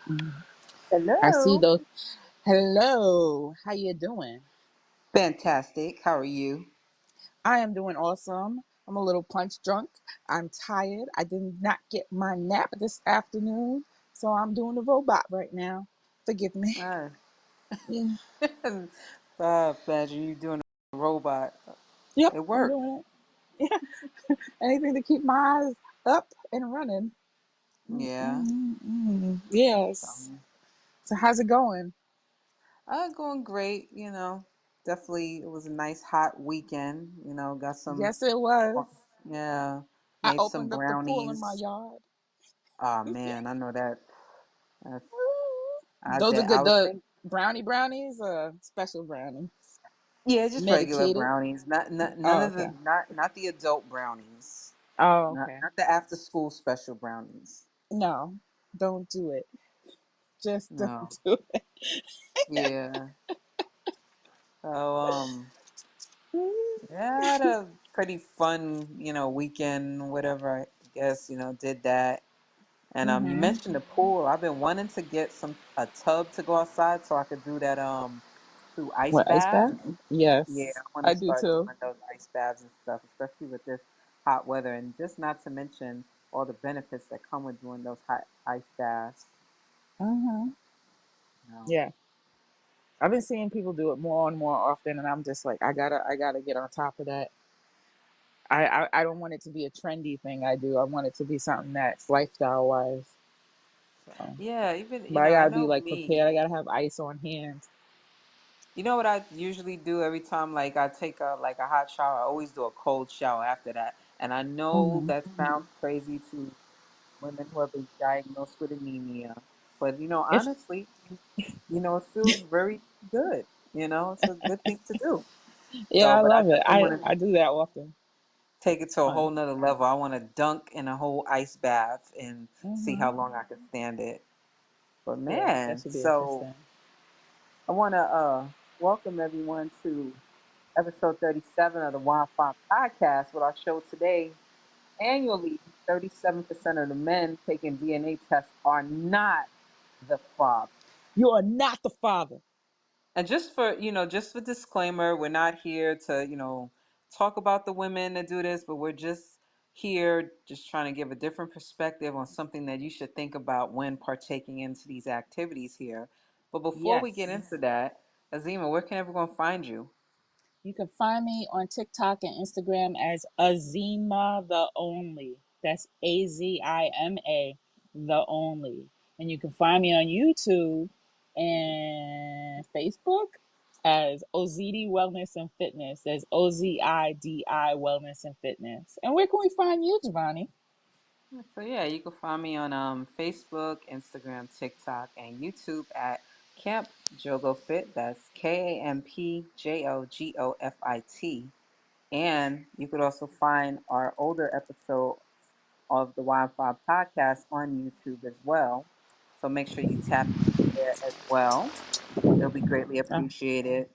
Mm. I see Hello. those. Hello, how you doing? Fantastic. How are you? I am doing awesome. I'm a little punch drunk. I'm tired. I did not get my nap this afternoon, so I'm doing the robot right now. Forgive me. Uh, Yeah. Imagine you doing a robot. Yep, It I'm worked. doing it. Yeah. Anything to keep my eyes up and running. Yeah. Yes. Um, So how's it going? Going great. Definitely it was a nice hot weekend. Got some, Yes, it was. yeah, I made some opened up the pool in my brownies. yard. Oh Yeah. man, I know that. That's, Those are I good. was The thinking, brownies, special brownies, yeah, just regular medicated. brownies. None Oh, of okay. the not the adult brownies. Oh, Not okay. not the after school special brownies. No, don't do it. Just No. don't do it. Yeah. So Mhm. yeah, I had a pretty fun, weekend, whatever, I guess, did that. And you mentioned the pool. I've been wanting to get a tub to go outside so I could do that through ice What, ice baths. bath? Yeah, Yes, I want I to do start too. doing those ice baths and stuff, especially with this hot weather, and just not to mention all the benefits that come with doing those hot ice baths. hmm You know. Yeah, I've been seeing people do it more and more often, and I'm just like, I gotta get on top of that. I don't want it to be a trendy thing I do. I want it to be something that's lifestyle wise. So, Yeah, even, but I I gotta be know like me. prepared. I gotta have ice on hand. You know what I usually do every time like I take a hot shower, I always do a cold shower after that. And I know hmm that sounds crazy to women who have been diagnosed with anemia, but It's honestly, it feels very good. It's a good thing to do. yeah, So, I but I love it. definitely I want to I do that often. take it to a Fun. whole nother level. I want to dunk in a whole ice bath and see hmm how long I can stand it. But Yeah, that man, should be so interesting. I want to welcome everyone to episode 37 of the Wi-Fi podcast. With our show today, annually, 37% of the men taking DNA tests are not the father. You are not the father. And just for disclaimer, we're not here to, talk about the women that do this, but we're just here just trying to give a different perspective on something that you should think about when partaking into these activities here. But before we get Yes. into that, Azima, where can everyone find you? You can find me on TikTok and Instagram as Azima the Only. That's Azima the Only. And you can find me on YouTube and Facebook as Ozidi Wellness and Fitness. That's Ozidi Wellness and Fitness. And where can we find you, Jovani? So yeah, you can find me on Facebook, Instagram, TikTok, and YouTube at Camp Jogo Fit. That's KampJogofit. And you could also find our older episode of the Wi-Fi podcast on YouTube as well. So make sure you tap in there as well. It'll be greatly Oh, appreciated.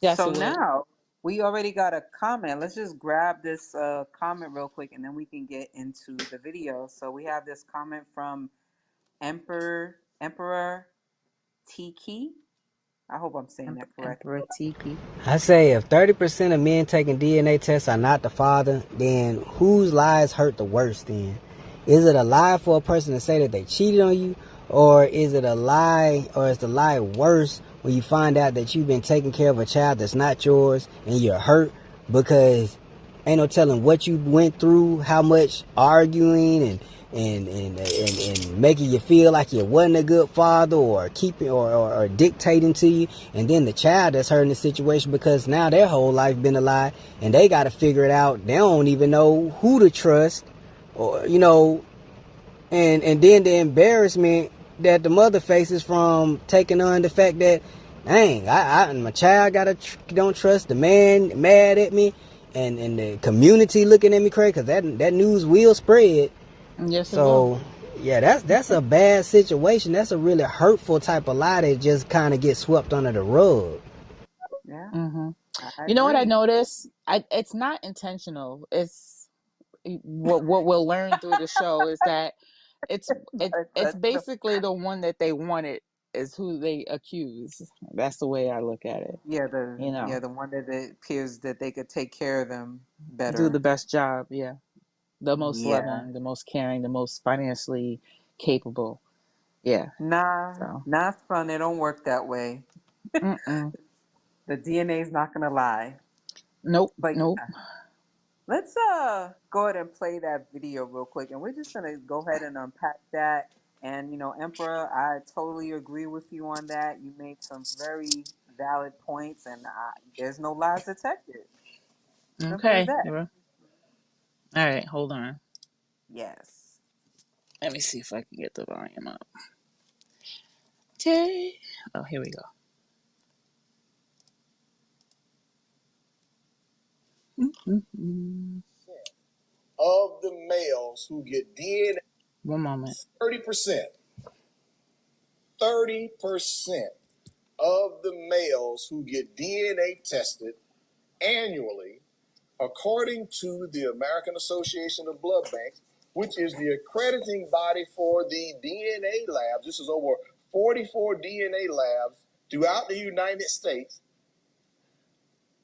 yes, So it would. now we already got a comment. Let's just grab this comment real quick and then we can get into the video. So we have this comment from Emperor Tiki. I hope I'm saying that correctly. Emperor Tiki. I say if 30% of men taking DNA tests are not the father, then whose lies hurt the worst then? Is it a lie for a person to say that they cheated on you? Or is it a lie, or is the lie worse when you find out that you've been taking care of a child that's not yours and you're hurt because ain't no telling what you went through, how much arguing and making you feel like you wasn't a good father or keeping or dictating to you, and then the child that's hurt in the situation because now their whole life been a lie and they got to figure it out. They don't even know who to trust, or and then the embarrassment that the mother faces from taking on the fact that, dang, my child don't trust the man, mad at me, and the community looking at me crazy because that news will spread. Yes, it will. So yeah, that's a bad situation. That's a really hurtful type of lie that just kind of gets swept under the rug. Yeah, hmm I You know what I agree. noticed? It's not intentional. It's what we'll learn through the show is that it's it's But basically the one that they wanted is who they accuse. That's the way I look at it. yeah, You know, the one that it appears that they could take care of them do the better. best job. Yeah, the most Yeah. loving, the most caring, the most financially capable. Yeah. Nah, So, not fun. It don't work that way. mm-mm. The DNA is not gonna lie. Nope, But nope. yeah, let's go ahead and play that video real quick, and we're just gonna go ahead and unpack that. And Emperor, I totally agree with you on that. You made some very valid points, and there's no lies detected. Simple as Okay. that. All right. Hold on. Yes. Let me see if I can get the volume up. Okay. Oh, here we go. Mm-mm. Of the males who get DNA, One moment. 30%, 30% of the males who get DNA tested annually, according to the American Association of Blood Banks, which is the accrediting body for the DNA labs. This is over 44 DNA labs throughout the United States.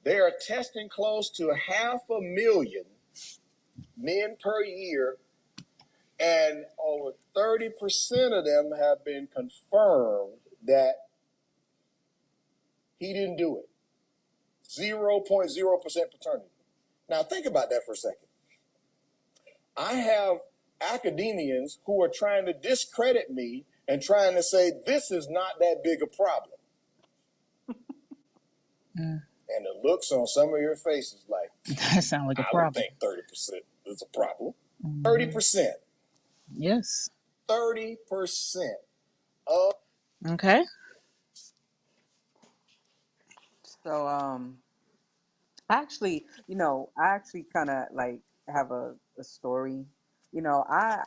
They are testing close to 500,000 men per year, and over 30% of them have been confirmed that he didn't do it. 0.0% paternity. Now think about that for a second. I have academians who are trying to discredit me and trying to say this is not that big a problem. Mm. And the looks on some of your faces like, That sounds like a I don't problem. think 30% is a problem. Mm-hmm. 30%. Yes. 30% of Okay. So actually, I actually kind of like have a story.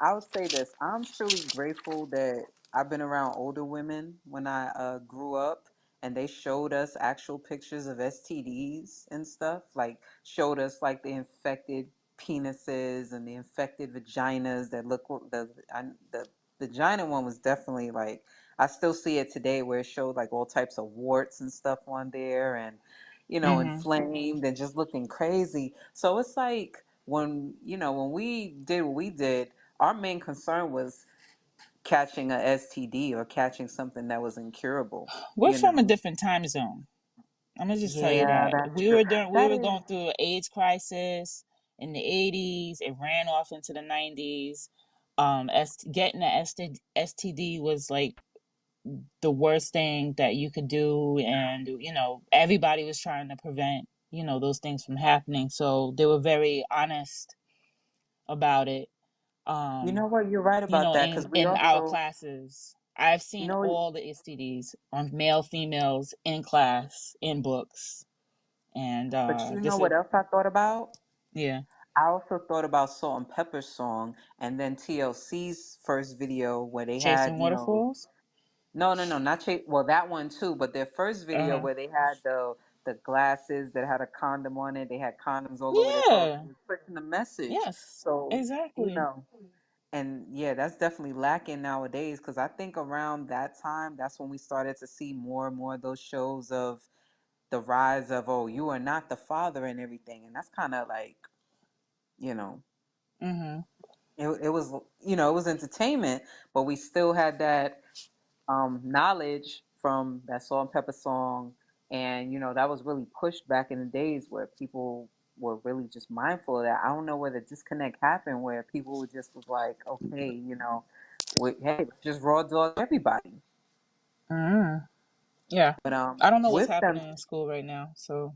I would say this. I'm truly grateful that I've been around older women when I grew up, and they showed us actual pictures of STDs and stuff. Like showed us like the infected penises and the infected vaginas that look the vagina one was definitely like I still see it today where it showed like all types of warts and stuff on there and Mm-hmm. inflamed and just looking crazy. So it's like when we did what we did, our main concern was catching a STD or catching something that was incurable, We're you from a know. different time zone. I'm gonna just tell you Yeah, that that's true. we That were is, going through an AIDS crisis in the 80s. It ran off into the 90s. Getting an STD was like the worst thing that you could do, and everybody was trying to prevent those things from happening. So they were very honest about it. you know Um, what, you're right about that because we in our also, classes, I've you seen know, all the STDs on male, females in class, in books, and but you know this is what else I thought about? yeah, I also thought about Salt and Pepper's song and then TLC's first video where they chasing had, waterfalls. no, no, no, not Chase. Well, that one too. But their first Uh video huh. where they had the glasses that had a condom on it, they had condoms all over their clothes. Yeah. It was pushing the message. Yes. So Exactly. and yeah, that's definitely lacking nowadays. Because I think around that time, that's when we started to see more and more of those shows of the rise of you are not the father and everything, and that's kind of like you know Mhm. it was it was entertainment, but we still had that knowledge from that Salt and Pepper song, and that was really pushed back in the days where people were really just mindful of that. I don't know where the disconnect happened, where people just was like, okay, hey, let's just raw dog everybody. Mhm. Yeah. But I don't know what's with them happening in school right now, so.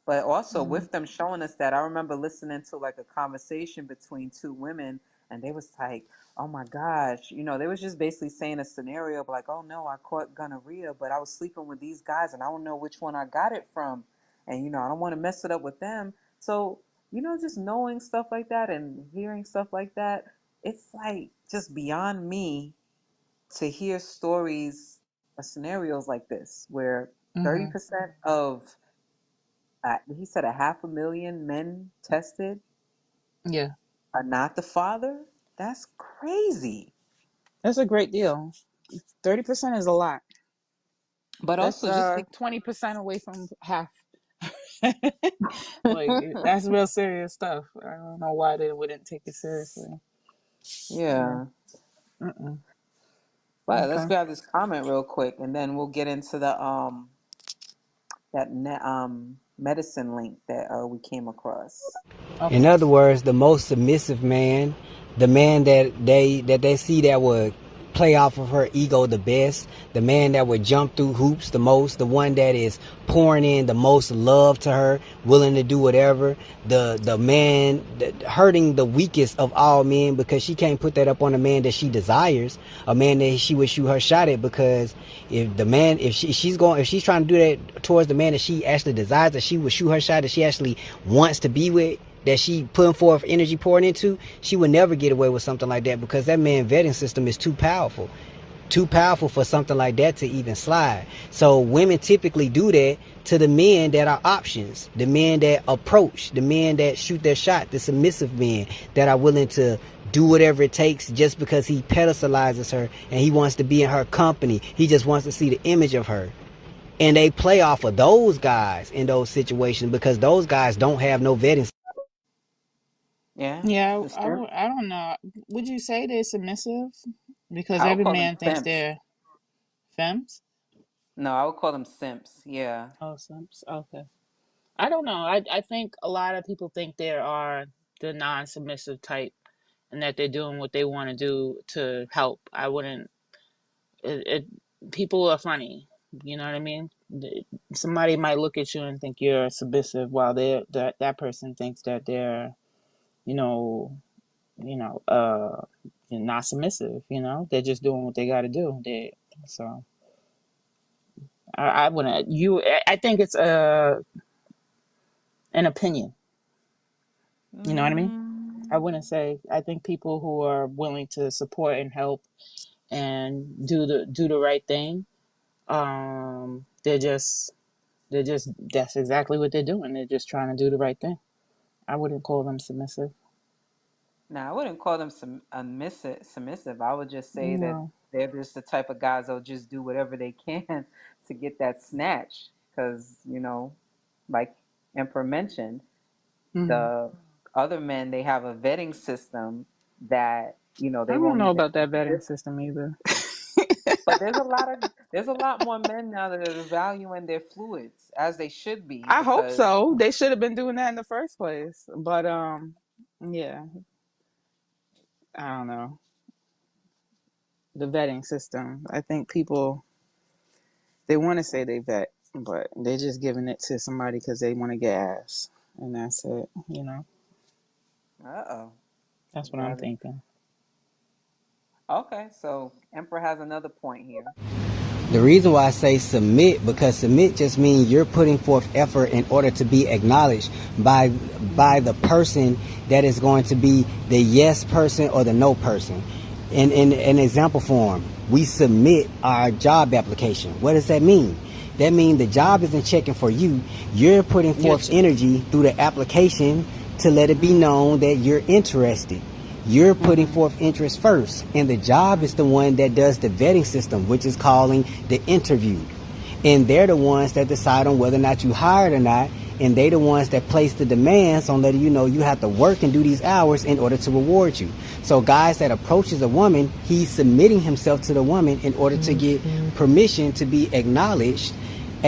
But also Mhm. with them showing us that, I remember listening to like a conversation between two women, and they was like, "Oh my gosh," they was just basically saying a scenario of like, "Oh no, I caught gonorrhea, but I was sleeping with these guys, and I don't know which one I got it from, and I don't want to mess it up with them." So just knowing stuff like that and hearing stuff like that, it's like just beyond me to hear stories or scenarios like this where Mhm. 30% of he said 500,000 men tested Yeah. are not the father. That's crazy. That's a great deal. 30% is a lot. But That's also just think, 20% away from half. Like that's real serious stuff. I don't know why they wouldn't take it seriously. Yeah. yeah. Mm-mm. But let's Okay. grab this comment real quick, and then we'll get into the medicine link that we came across. In Okay. other words, the most submissive man, the man that they see that would play off of her ego the best, the man that would jump through hoops the most, the one that is pouring in the most love to her, willing to do whatever, the man that hurting the weakest of all men because she can't put that up on a man that she desires, a man that she would shoot her shot at, because if she's trying to do that towards the man that she actually desires, that she would shoot her shot, that she actually wants to be with, that she putting forth energy pouring into, she would never get away with something like that, because that man vetting system is too powerful for something like that to even slide. So women typically do that to the men that are options, the men that approach, the men that shoot their shot, the submissive men that are willing to do whatever it takes just because he pedestalizes her and he wants to be in her company. He just wants to see the image of her. And they play off of those guys in those situations because those guys don't have no vetting. Yeah, Yeah, the simp. I don't know. Would you say they're submissive? Because I would every call them man thinks simps. they're femmes. No, I would call them simps. Yeah. Oh, simps. Okay. I don't know. I think a lot of people think there are the non-submissive type and that they're doing what they want to do to help. I wouldn't. It people are funny. You know what I mean? Somebody might look at you and think you're submissive, while that person thinks that they're, you know, you know, not submissive. You know, they're just doing what they got to do. So I wouldn't. I think it's an opinion. You know what I mean? I Mm, wouldn't say. I think people who are willing to support and help and do the right thing, they're just that's exactly what they're doing. They're just trying to do the right thing. I wouldn't call them submissive. no, I wouldn't call them submissive. I would just say that No. they're just the type of guys that'll just do whatever they can to get that snatch. Because, like Emperor mentioned, Mm. the other men, they have a vetting system that, I they don't won't know even about that vetting consider. system either. But there's a lot more men now that are valuing their fluids as they should be, I hope because so. They should have been doing that in the first place. But yeah, I don't know. The vetting system. I think people, they want to say they vet, but they're just giving it to somebody because they want to get ass, and that's it. You know, uh-oh. that's what I'm Got it. thinking. Okay, so Emperor has another point here. The reason why I say submit, because submit just means you're putting forth effort in order to be acknowledged by the person that is going to be the yes person or the no person. In an example form, we submit our job application. What does that mean? That means the job isn't checking for you. You're putting forth energy through the application to let it be known that you're interested. You're putting Mm-hmm. forth interest first, and the job is the one that does the vetting system, which is calling the interview. And they're the ones that decide on whether or not you hired or not, and they're the ones that place the demands on letting you know you have to work and do these hours in order to reward you. So guys that approaches a woman, he's submitting himself to the woman in order to get permission to be acknowledged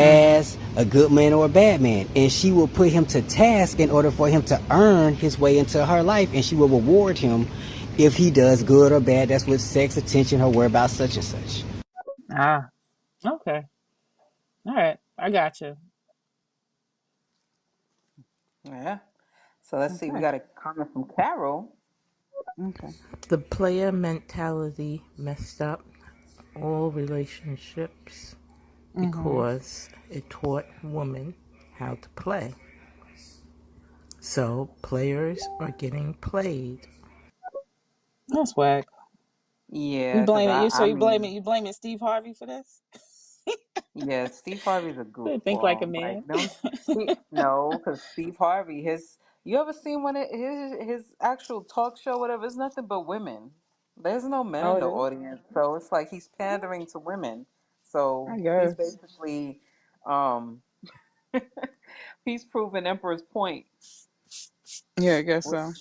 Mm-hmm. as a good man or a bad man, and she will put him to task in order for him to earn his way into her life, and she will reward him if he does good or bad. That's with sex, attention, her whereabouts, such and such. Ah. Okay. All right. I got you. Yeah. So let's see. We Okay. got a comment from Carol. Okay. The player mentality messed up all relationships Mm-hmm. because it taught women how to play. So players are getting played. That's whack. You Yeah, because blame it. I You blame mean, it. You blaming Steve Harvey for this? yeah, Steve Harvey's a Think like a goofball. Like, man. don't Steve? No, because Steve Harvey, his You ever seen his actual talk show, whatever? It's nothing but women. There's no men Oh, in it the is? audience, so it's like he's pandering to women. So I he's guess. basically, um, he's proven Emperor's point, Yeah, I guess which so.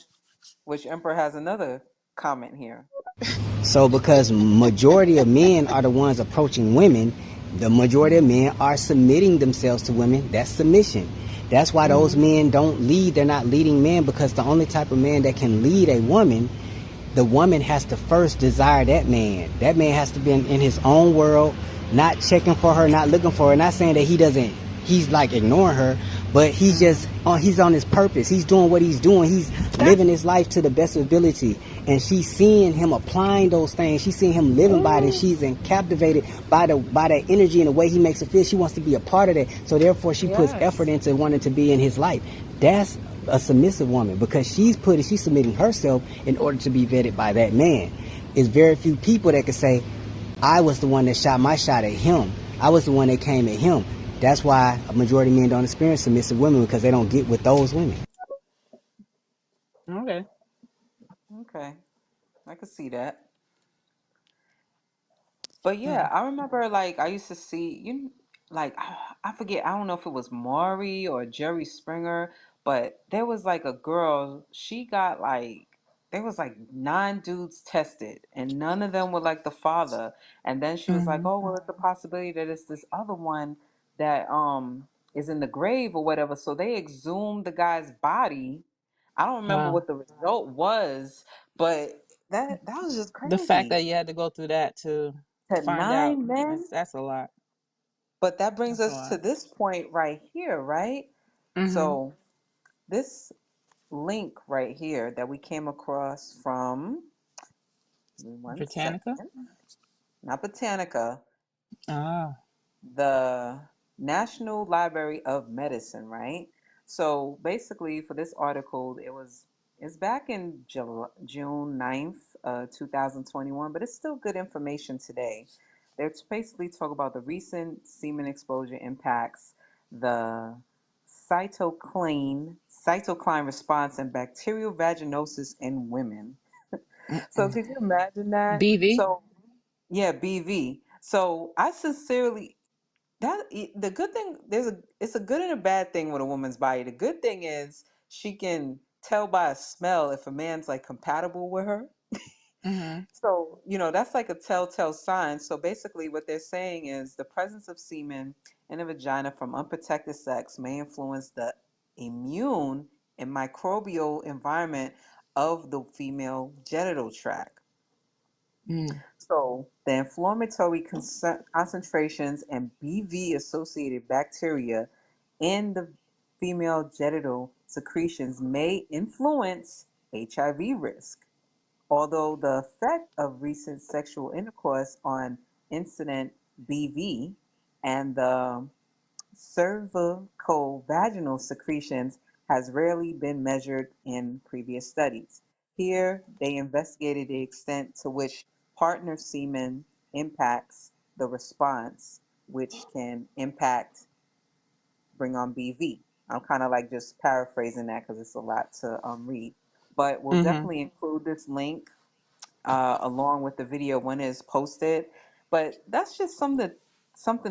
which Emperor has another comment here. So because majority of men are the ones approaching women, the majority of men are submitting themselves to women. That's submission. That's why those Mm-hmm. men don't lead. They're not leading men, because the only type of man that can lead a woman, the woman has to first desire that man. That man has to be in his own world, not checking for her, not looking for her. Not saying that he's like ignoring her, but he's on his purpose. He's doing what he's doing. He's living his life to the best of ability. And she's seeing him applying those things. She's seeing him living by it. She's captivated by that energy and the way he makes her feel. She wants to be a part of that. So therefore she puts Yes. effort into wanting to be in his life. That's a submissive woman, because she's submitting herself in order to be vetted by that man. It's very few people that can say, I was the one that shot my shot at him. I was the one that came at him. That's why a majority of men don't experience submissive women, because they don't get with those women. Okay. Okay, I could see that. But yeah, Mm. I remember like I used to see you like I forget, I don't know if it was Maury or Jerry Springer, but there was like a girl, she got like there was like nine dudes tested and none of them were like the father. And then she was like, Mm-hmm. "Oh, well, it's a possibility that it's this other one that is in the grave or whatever." So they exhumed the guy's body. I don't remember Wow. what the result was, but that was just The fact crazy. that you had to go through that to To find out, nine men. that's a lot. But that brings That's a us to lot. this point right here, right? Mm-hmm. So this link right here that we came across from, give me one Britannica? second, not Botanica, Ah. the National Library of Medicine, right? So basically, for this article, it's back in June 9th, 2021, but it's still good information today. They're basically talking about the recent semen exposure impacts the cytokine response and bacterial vaginosis in women. So Mm-mm. could you imagine that? BV? So yeah, BV. So I sincerely the good thing, it's a good and a bad thing with a woman's body. The good thing is she can tell by a smell if a man's like compatible with her. Mm-hmm. So, that's like a telltale sign. So basically what they're saying is the presence of semen in a vagina from unprotected sex may influence the immune and microbial environment of the female genital tract. Mm. So, the inflammatory concentrations and BV associated bacteria in the female genital secretions may influence HIV risk, although the effect of recent sexual intercourse on incident BV and the cervicovaginal secretions has rarely been measured in previous studies. Here, they investigated the extent to which partner semen impacts the response, which can impact bring on BV. I'm kind of like just paraphrasing that because it's a lot to read, but we'll Mm-hmm. definitely include this link along with the video when it's posted. But that's just something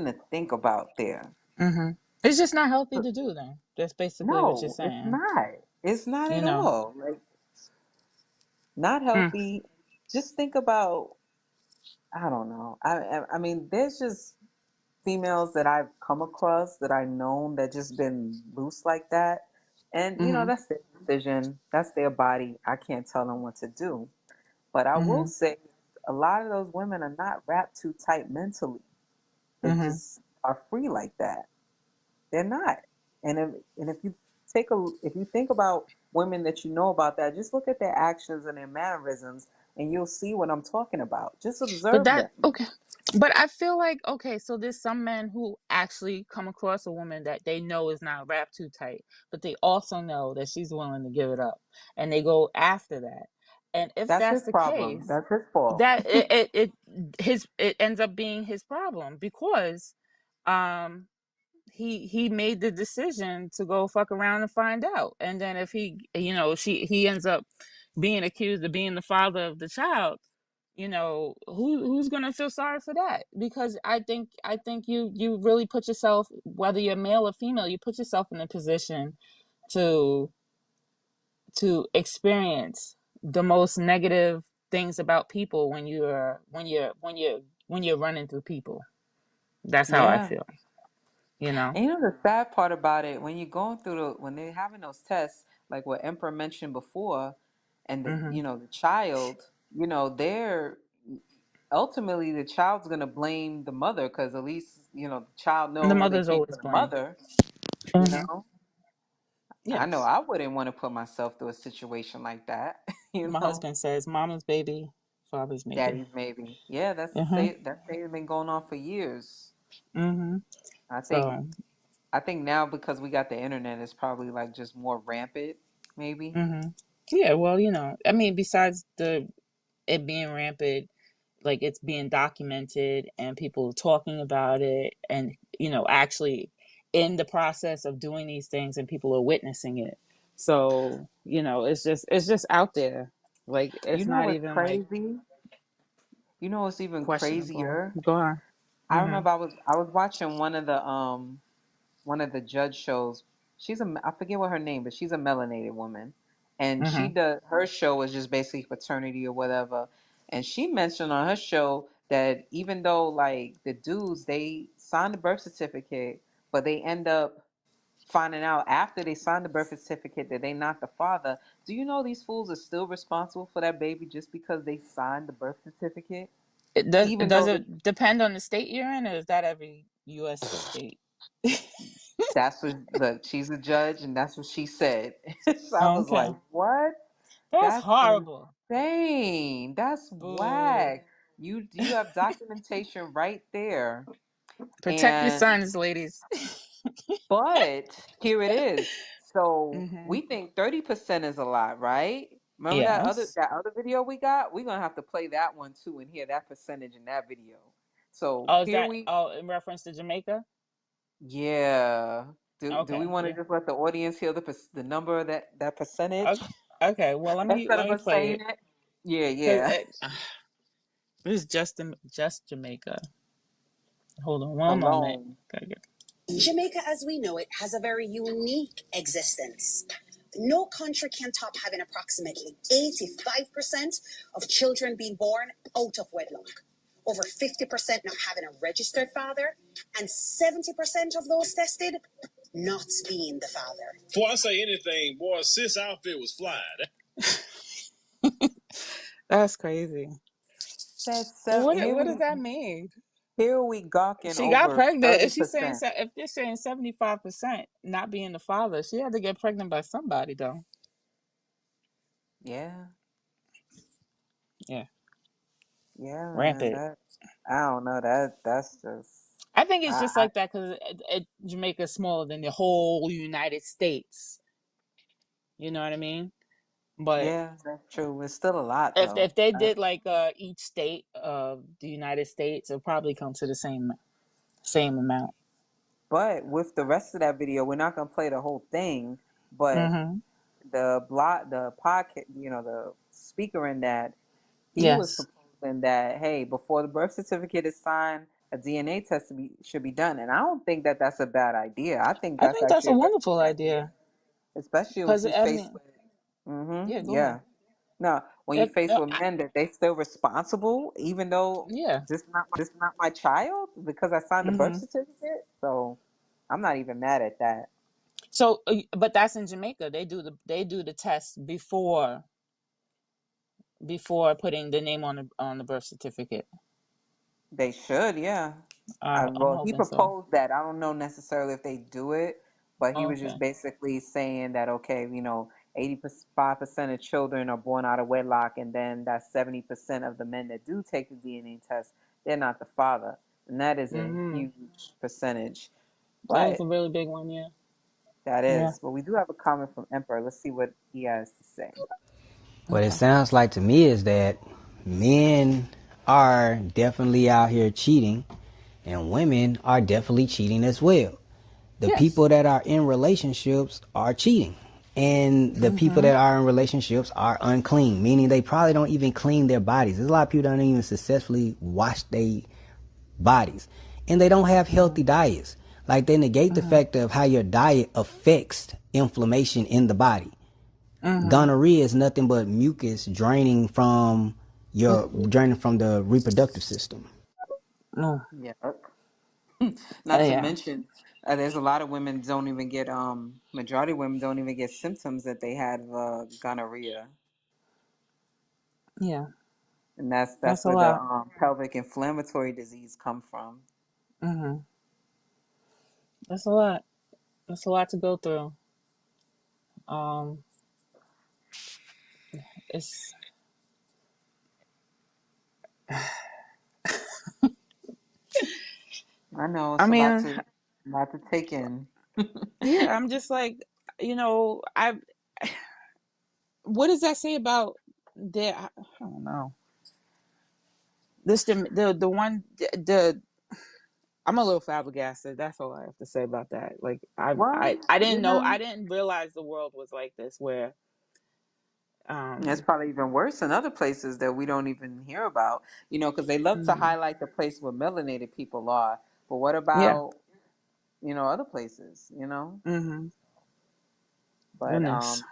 to think about there. Mm-hmm. It's just not healthy to do then. That's basically what you're No, it's saying. not. It's not You at know. all. Like, not Mm. healthy. Just think about, I don't know. I mean, there's just females that I've come across that I known that just been loose like that. And, Mm-hmm. that's their decision. That's their body. I can't tell them what to do. But I will Mm-hmm. say a lot of those women are not wrapped too tight mentally. They Mm-hmm. just are free like that. They're not. And if you think about women that you know about that, just look at their actions and their mannerisms, and you'll see what I'm talking about. Just But observe that them. okay. But I feel like okay, so there's some men who actually come across a woman that they know is not wrapped too tight, but they also know that she's willing to give it up, and they go after that. And if That's that's his the problem. case, That's his fault. that it ends up being his problem because um he made the decision to go fuck around and find out. And then if he ends up being accused of being the father of the child, who's gonna feel sorry for that? Because I think you really put yourself, whether you're male or female, you put yourself in a position to experience the most negative things about people when you're running through people. That's how I Yeah. feel. And the sad part about it, when you're going through when they're having those tests, like what Emperor mentioned before, and Hmm. the child, they're ultimately the child's gonna blame the mother because at least the child The know they mother's came from always the blamed. mother. You Hmm. know, I know Yes. I wouldn't want to put myself through a situation like that. My husband says, "Mama's baby, father's maybe." Daddy's maybe. Yeah, Hmm. that say has been going on for years. Hmm. I think So, I think now because we got the internet, it's probably like just more rampant, maybe. hmm, yeah. Well, I mean, besides it being rampant, like it's being documented and people talking about it, and actually in the process of doing these things, and people are witnessing it. So it's just out there. Like You it's know not what's even like crazy? You know what's even questionable. crazier? Go on. I Hmm. remember I was watching one of the judge shows. I forget what her name, but she's a melanated woman, and Hmm. her show is just basically paternity or whatever. And she mentioned on her show that even though like the dudes they sign the birth certificate, but they end up finding out after they signed the birth certificate that they not the father. Do you know these fools are still responsible for that baby just because they signed the birth certificate? It Even though does it depend on the state you're in, or is that every U.S. state? that's what look, she's a judge and that's what she said. So I was Okay, like, what? that's That's horrible. insane. That's Boo. whack. You have documentation right there. Protect your And sons, ladies. but here it is. So Hmm. we think 30% is a lot, right? Remember that other Yes. that other video we got? We're gonna have to play that one too and hear that percentage in that video. So Oh, is here that we in reference to Jamaica? yeah. Do we Okay, want to yeah. just let the audience hear the number of that percentage Okay, okay. Well, let me instead let of me us play saying it it? Yeah, because yeah. it's just Jamaica. Hold on one moment. Alone. Gotta get. Jamaica, as we know it, has a very unique existence. No country can top having approximately 85% of children being born out of wedlock, over 50% not having a registered father, and 70% of those tested not being the father. Before I say anything, boy, sis outfit was fly. That's crazy. What does that mean? Here we gawking She got over pregnant. If she's saying 30%. if they're saying 75% not being the father, she had to get pregnant by somebody though. Yeah. Yeah, Yeah, man. rampant. That I don't know. That's just I think it's just I like that because Jamaica's smaller than the whole United States. You know what I mean? But yeah, that's true. It's still a lot if though. they did like each state of the United States, it'll probably come to the same amount. But with the rest of that video, we're not gonna play the whole thing. But Mm-hmm. the podcast, the speaker in that, he was Yes, proposing that hey, before the birth certificate is signed, a DNA test should be done, and I don't think that that's a bad idea. I think I that's think that's actually a a very wonderful good idea, idea especially if because you I face mean, with. yeah, go Yeah. ahead. No, when you It, face with men that they still responsible, even though yeah. this not my child because I signed the birth Mm-hmm. certificate. So I'm not even mad at that. So, but that's in Jamaica. They do the test before putting the name on the birth certificate. They should, yeah. I'm Well, he hoping so. proposed that. I don't know necessarily if they do it, but he was just Okay. basically saying that okay, 85% of children are born out of wedlock, and then that's 70% of the men that do take the DNA test, they're not the father, and that is a Mm-hmm. huge percentage. That is a But really big one. Yeah. that Yeah. is. But we do have a comment from Emperor. Let's see what he has to say. What it Okay. sounds like to me is that men are definitely out here cheating and women are definitely cheating as well. The Yes. people that are in relationships are cheating. And the people Mm-hmm. that are in relationships are unclean, meaning they probably don't even clean their bodies. There's a lot of people that don't even successfully wash their bodies. And they don't have healthy diets. Like, they negate the Mm-hmm. fact of how your diet affects inflammation in the body. Mm-hmm. Gonorrhea is nothing but mucus draining from the reproductive system. Mm. Yeah. Not to Yeah. mention, there's a lot of women don't even get majority of women don't even get symptoms that they had gonorrhea, Yeah. and that's That's a where the lot. pelvic inflammatory disease come from. Mm-hmm. That's a lot. That's a lot to go through. Um, it's. I know I it's mean, a lot to take in. yeah. I'm just like, I. What does that say about the? I don't know. This the one the. I'm a little flabbergasted. That's all I have to say about that. Like, Well, I didn't you know. know, I didn't realize the world was like this. Where it's um. probably even worse in other places that we don't even hear about. Because they love to Mm, highlight the place where melanated people are, but what yeah. about other places? Mm-hmm. But Goodness.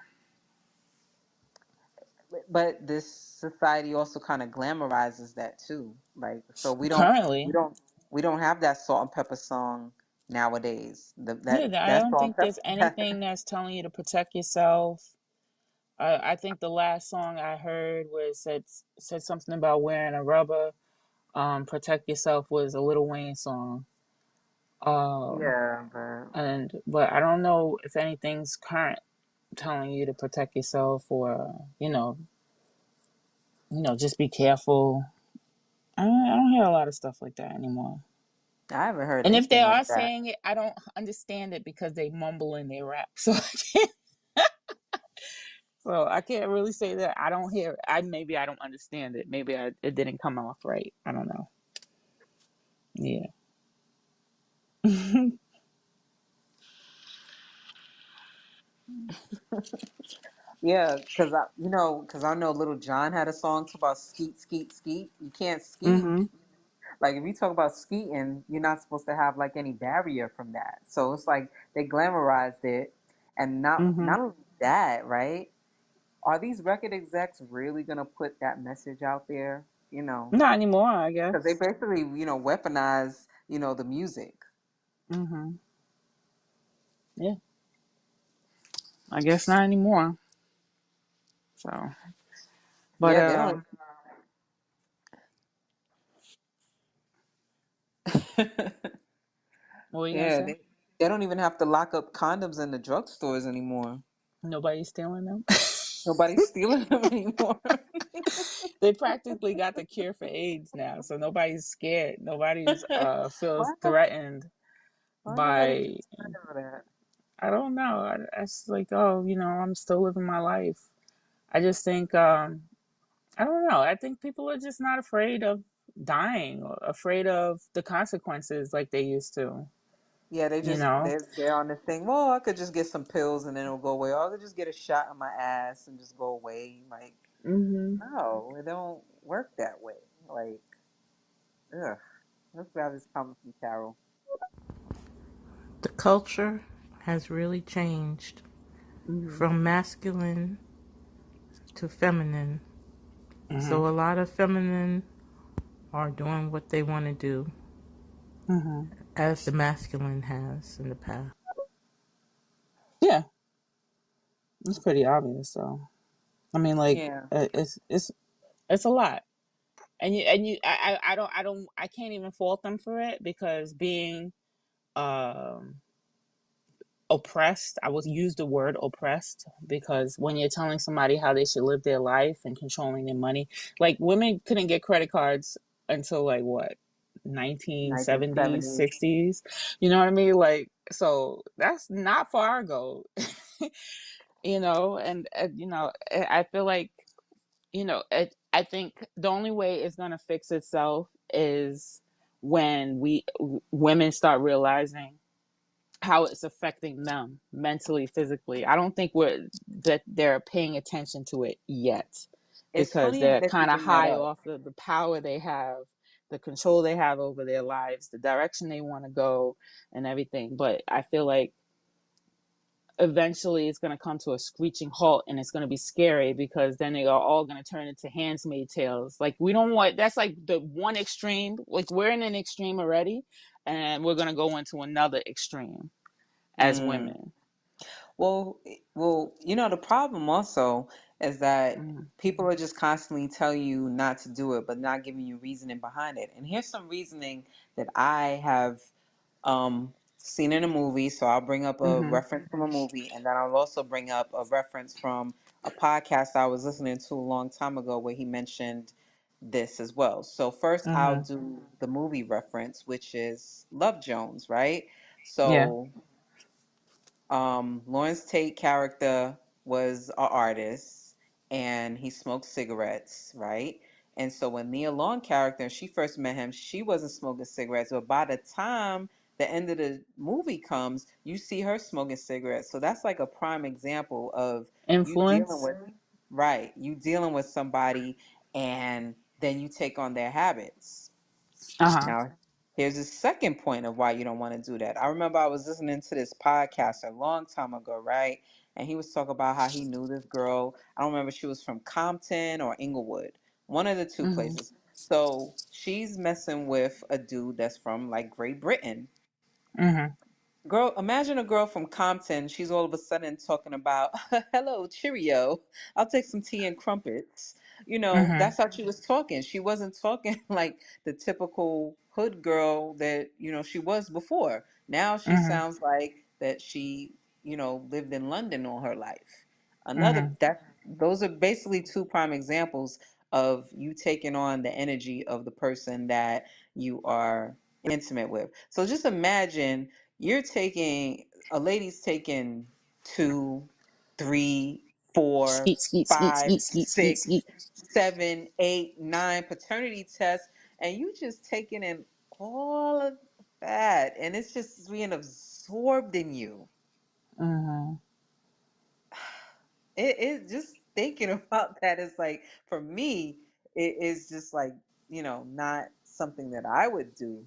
this society also kind of glamorizes that too. Like, so we Currently, don't we don't have that salt and pepper song nowadays. yeah. I That don't salt think and there's pepper. anything that's telling you to protect yourself. I think the last song I heard said something about wearing a rubber. Protect yourself was a Lil Wayne song. Um, Yeah, but but I don't know if anything's current telling you to protect yourself or just be careful. I don't hear a lot of stuff like that anymore. I haven't heard And if they anything like are that. saying it, I don't understand it because they mumble in their rap. So I can't really say that I don't hear it. Maybe I don't understand it. Maybe it didn't come off right. I don't know. Yeah. Yeah, because I know Little John had a song about skeet, skeet, skeet. You can't skeet. Mhm. Like, if you talk about skeeting, you're not supposed to have like any barrier from that. So it's like they glamorized it, and Mhm. not only that, right? Are these record execs really gonna put that message out there? Not anymore, I Because they guess. basically weaponize the music. Mhm. Yeah. I guess not anymore. So, but Yeah, they don't. what were you gonna Yeah, say? they don't even have to lock up condoms in the drugstores anymore. Nobody's stealing them. Nobody's stealing them anymore. They practically got the cure for AIDS now, so nobody's scared. Nobody's feels Why? threatened Why nobody by. keeps track of that? I don't know. It's like, oh, I'm still living my life. I just think I don't know. I think people are just not afraid of dying or afraid of the consequences like they used to. Yeah, You know. they're on this thing. Well, I could just get some pills and then it'll go away. Or I could just get a shot in my ass and just go away. Like, Mhm. no, it don't work that way. Like, ugh. Let's grab this comment from Carol. The culture has really changed Mhm. from masculine to feminine. Mhm. So a lot of feminine are doing what they want to do, Mhm. as the masculine has in the past. Yeah, it's pretty obvious. So I mean, like, Yeah. it's a lot, and I can't even fault them for it because being um oppressed. I was use the word oppressed because when you're telling somebody how they should live their life and controlling their money, like women couldn't get credit cards until like what 1970s 1970s. 60s, you know what I mean? Like, so that's not far ago. And I feel like I think the only way it's going to fix itself is when women start realizing how it's affecting them mentally, physically. I don't think they're paying attention to it yet, It's because funny they're that you kind of bring that high up. off the power they have, the control they have over their lives, the direction they want to go, and everything. But I feel like eventually it's going to come to a screeching halt, and it's going to be scary, because then they are all going to turn into handmaid tales. Like, we don't want, that's like the one extreme. Like, we're in an extreme already, and we're going to go into another extreme as Mm. women. Well, the problem also is that Mm, people are just constantly telling you not to do it, but not giving you reasoning behind it. And here's some reasoning that I have seen in a movie. So I'll bring up a mhm, reference from a movie, and then I'll also bring up a reference from a podcast I was listening to a long time ago where he mentioned this as well. So first, I'll mhm. do the movie reference, which is Love Jones, right? Yeah. So Lawrence Tate character was an artist and he smoked cigarettes, right? And so when Nia Long character, she first met him, she wasn't smoking cigarettes, but by the time the end of the movie comes, you see her smoking cigarettes. So that's like a prime example of you dealing Influence. with, right, you dealing with somebody and then you take on their habits. Uh-huh. Now, here's the second point of why you don't want to do that. I remember I was listening to this podcast a long time ago, right? And he was talking about how he knew this girl. I don't remember if she was from Compton or Inglewood, one of the two Mhm, places. So she's messing with a dude that's from like Great Britain. mhm, Girl, imagine a girl from Compton. She's all of a sudden talking about, hello, Cheerio. I'll take some tea and crumpets. mhm, That's how she was talking. She wasn't talking like the typical hood girl that, she was before. Now she mhm, sounds like that she, lived in London all her life. mhm, Those are basically two prime examples of you taking on the energy of the person that you are intimate with. So just imagine a lady's taking two, three, four, skeet, skeet, skeet, five, skeet, skeet, skeet, six, skeet. 7, 8, 9 paternity tests, and you just taking in all of that, and it's just being absorbed in you. Mhm, It just thinking about that is like, for me, it is just like, not something that I would do,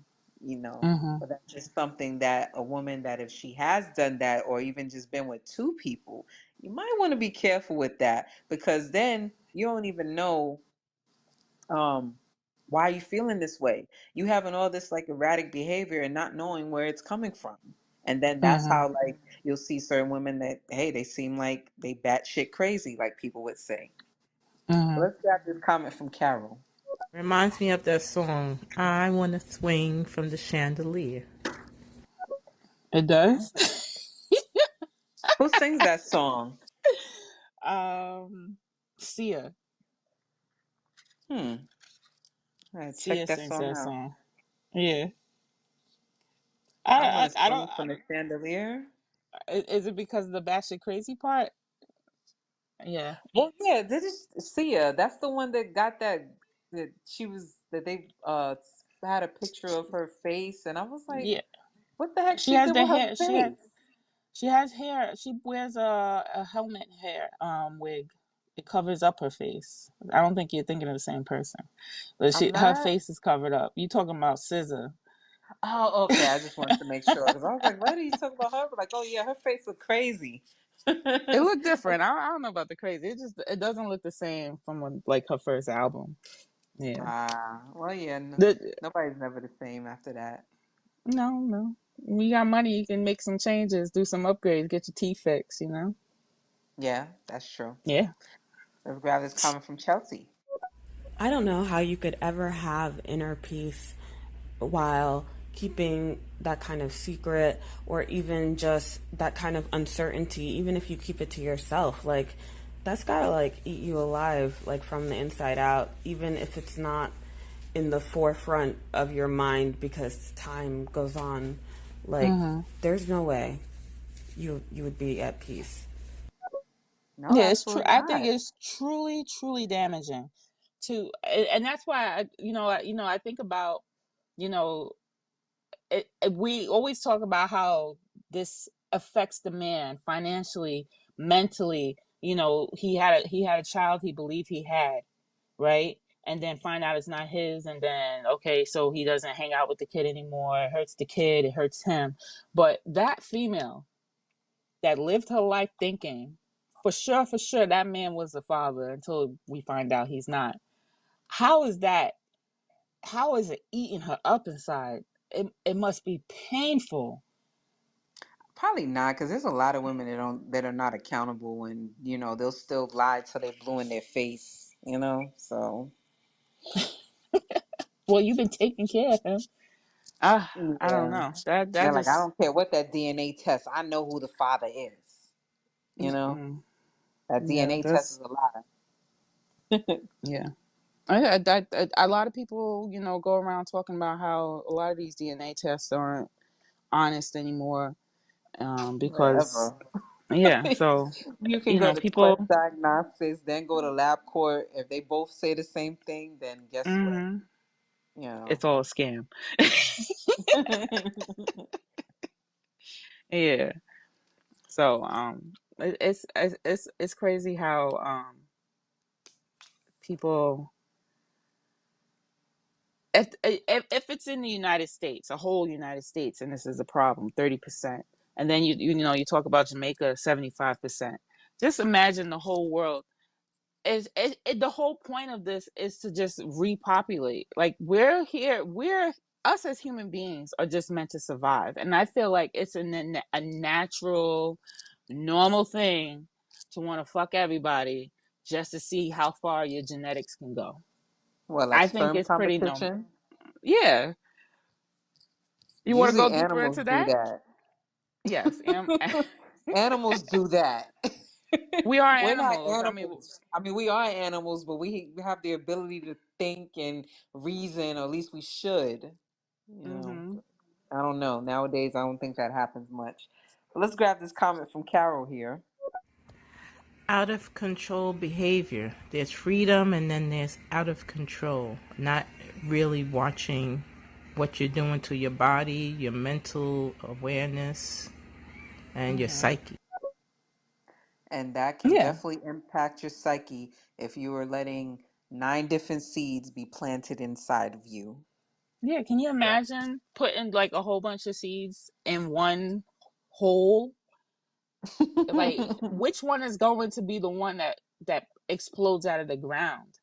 mhm, but that's just something that a woman, that if she has done that or even just been with two people, you might want to be careful with that, because then you don't even know um why you feeling this way. You having all this like erratic behavior and not knowing where it's coming from. And then that's mhm, how like you'll see certain women that, hey, they seem like they batshit crazy, like people would say. So mhm. let's grab this comment from Carol. Reminds me of that song, I Want to Swing from the Chandelier. It does. Who sings that song? um, Sia. Hmm. All right, check Sia that sings song that out. song. Yeah. I want to I don't. swing from the chandelier. Is it because of the batshit crazy part? Yeah. Well, yeah, this is Sia. That's the one that got that they had a picture of her face, and I was like, Yeah. what the heck She she has did the with her hair. face? She has hair. She wears a helmet hair wig. It covers up her face. I don't think you're thinking of the same person. But I'm her not. face is covered up. You talking about Scissor. Oh, okay. I just wanted to make sure because I was like, what are you talking about her? But like, oh yeah, her face looked crazy. It looked different. I don't know about the crazy. It doesn't look the same from like her first album. Yeah. Well, yeah. The Nobody's never the same after that. no. When you got money, you can make some changes, do some upgrades, get your teeth fixed. Yeah, that's true. Yeah. Let's grab this comment from Chelsea. I don't know how you could ever have inner peace while keeping that kind of secret or even just that kind of uncertainty, even if you keep it to yourself. Like, that's gotta like eat you alive, like from the inside out, even if it's not in the forefront of your mind because time goes on. Like, Mm-hmm. there's no way you would be at peace. No, Yeah, it's true. absolutely I think not. it's truly damaging and that's why I think about, you know, we always talk about how this affects the man financially, mentally. You know, he had a child he believed he had, right? And then find out it's not his, and then okay, so he doesn't hang out with the kid anymore. It hurts the kid, it hurts him. But that female that lived her life thinking for sure that man was the father until we find out he's not. How is that? How is it eating her up inside? It must be painful. Probably not, because there's a lot of women that are not accountable, and they'll still lie till they blue in their face. So Well, you've been taking care of him. I don't yeah, know. That they're like, I just don't care what that DNA test. I know who the father is. You know mm-mm. that Yeah, DNA test is that's a lie. yeah. A lot of people, go around talking about how a lot of these DNA tests aren't honest anymore, because Whatever. yeah. So You can go to Quest people. Diagnostics, then go to LabCorp. If they both say the same thing, then guess what? Hmm. You know. It's all a scam. Yeah. So it's crazy how people, if it's in the United States, a whole United States, and this is a problem, 30%, and then you talk about Jamaica, 75%. Just imagine the whole world. The whole point of this is to just repopulate. Like, we're here, us as human beings are just meant to survive, and I feel like it's a natural, normal thing to want to fuck everybody just to see how far your genetics can go. Well, like I think sperm it's pretty normal. competition. Yeah. You want to go Usually deeper animals into do that? that. Yes. Animals do that. We are We're not animals. I mean, animals. I mean, we are animals, but we have the ability to think and reason, or at least we should. hmm. But I don't know. Nowadays, I don't think that happens much. But let's grab this comment from Carol here. Out of control behavior. There's freedom and then there's out of control. Not really watching what you're doing to your body, your mental awareness, and your Hmm. psyche. And that can Yeah. definitely impact your psyche if you are letting 9 different seeds be planted inside of you. Yeah. Can you Yeah. imagine putting like a whole bunch of seeds in one hole? Like, which one is going to be the one that explodes out of the ground?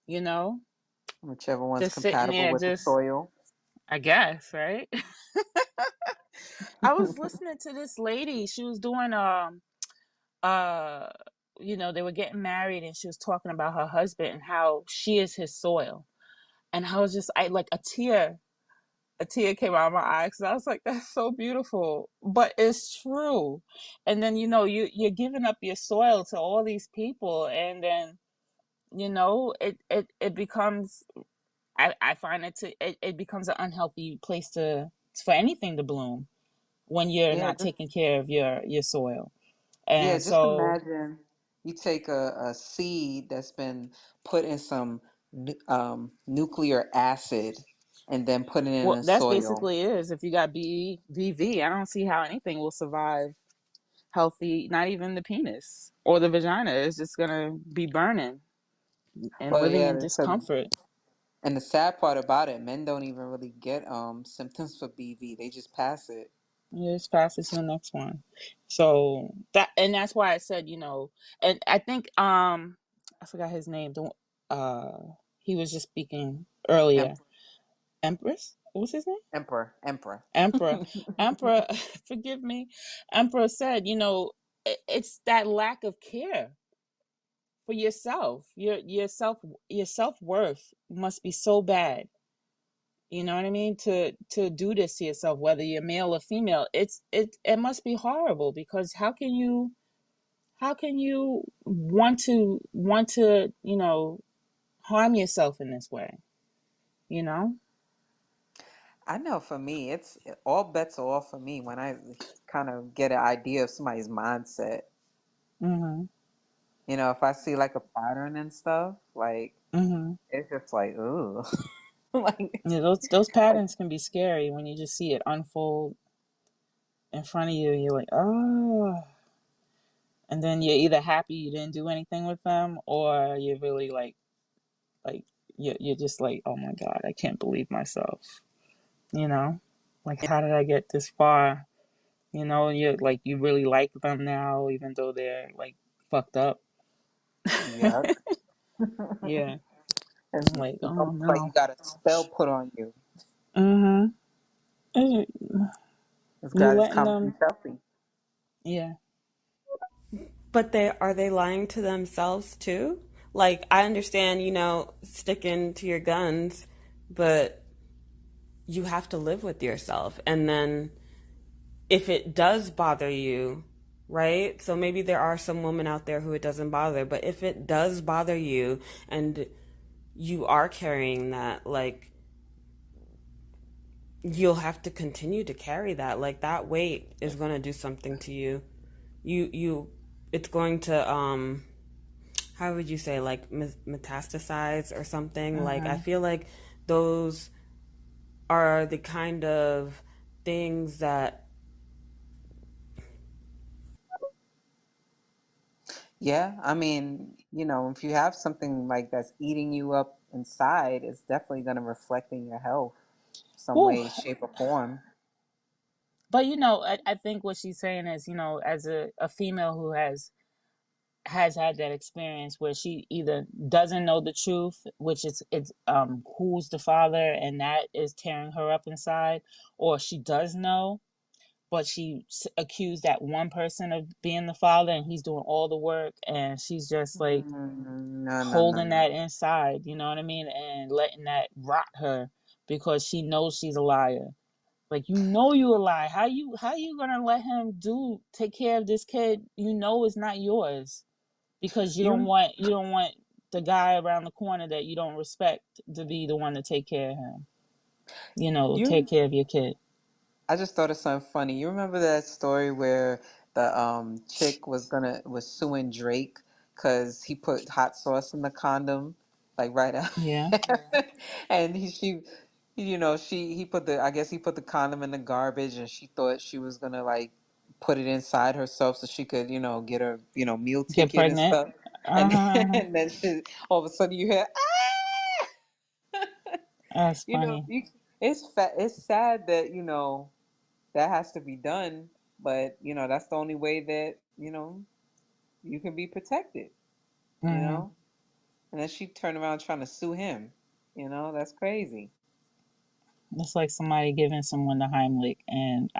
You know, Whichever one's just sitting compatible there, with the just, soil. I guess, right? I was listening to this lady. She was doing uh they were getting married, and she was talking about her husband and how she is his soil. And I was just, I like, a tear came out of my eyes, because I was like, that's so beautiful, but it's true. And then you're giving up your soil to all these people, and then it becomes, I find it becomes an unhealthy place to for anything to bloom when you're Yeah, not just taking care of your soil. yeah, And just so, imagine you take a seed that's been put in some nuclear acid and then put it in well, the that's soil. basically it. Is if you got BV, I don't see how anything will survive healthy. Not even the penis or the vagina is just gonna be burning and Well, living yeah, in discomfort. and the sad part about it, men don't even really get symptoms for BV. They just pass it. Yeah, as fast as the next one. So that's why I said, and I think I forgot his name. Uh he was just speaking earlier. Emperor, Empress? What was his name? emperor. Emperor. Emperor, forgive me. Emperor said, it's that lack of care for yourself. Your self-worth must be so bad. You know what I mean? To do this to yourself, whether you're male or female, it must be horrible, because how can you want to harm yourself in this way? You know? I know for me, it's all bets are off for me when I kind of get an idea of somebody's mindset. Mhm. If I see like a pattern and stuff, like Mhm. it's just like, ooh, like, Yeah, those like patterns can be scary when you just see it unfold. in front of you, you're like, oh, and then you're either happy you didn't do anything with them, or you're really like you're just like, oh my god, I can't believe myself, you know, like how did I get this far? You know, you're like you really like them now, even though they're like fucked up. Yep. Yeah, And like it's oh almost like you no. got a spell put on you. Mm-hmm. It's You God is letting coming them, selfie. yeah. But they are they lying to themselves too? Like I understand, sticking to your guns, but you have to live with yourself. And then if it does bother you, right? So maybe there are some women out there who it doesn't bother, but if it does bother you and you are carrying that, like you'll have to continue to carry that. Like that weight is going to do something to you. You it's going to how would you say, like metastasize or something. Like I Mm-hmm. feel like those are the kind of things that Yeah, I mean, if you have something like that's eating you up inside, it's definitely going to reflect in your health, some Whew. way, shape, or form. But I think what she's saying is, as a female who has had that experience where she either doesn't know the truth, which is it's who's the father, and that is tearing her up inside, or she does know, but she accused that one person of being the father, and he's doing all the work, and she's just like No, no, no, holding no. that inside, you know what I mean, and letting that rot her because she knows she's a liar. Like you a lie. How you gonna let him take care of this kid you know is not yours because You, you don't want the guy around the corner that you don't respect to be the one to take care of him. Take you. care of your kid. I just thought of something funny. You remember that story where the chick was suing Drake because he put hot sauce in the condom, like right Yeah. after, and he put the I guess he put the condom in the garbage, and she thought she was gonna like put it inside herself so she could get her meal Get ticket and pregnant. stuff, and Uh-huh, uh-huh. and then all of a sudden you hear That's you know funny. you, it's sad that that has to be done, but that's the only way that you can be protected, you Hmm. know. And then she turned around trying to sue him. That's crazy. It's like somebody giving someone the Heimlich, and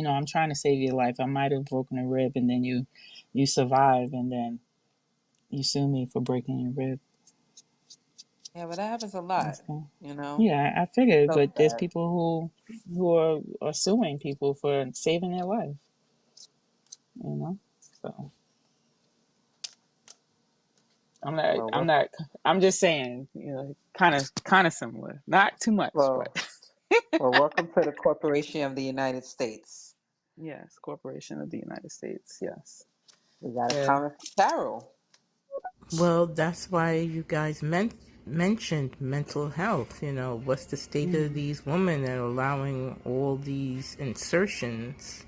I'm trying to save your life. I might have broken a rib, and then you survive, and then you sue me for breaking your rib. Yeah, but that happens a That's lot. cool. You know, Yeah, I figured, so but there's sad. people who are suing people for saving their life. You know, so I'm not. Well, I'm wel- not. I'm just saying. Kind of similar. Not too much, but well, welcome to the Corporation of the United States. yes, Corporation of the United States. Yes. We got a Yeah. comment from Carol. Well, that's why you guys mentioned mental health. What's the state of Mm-hmm. these women that are allowing all these insertions?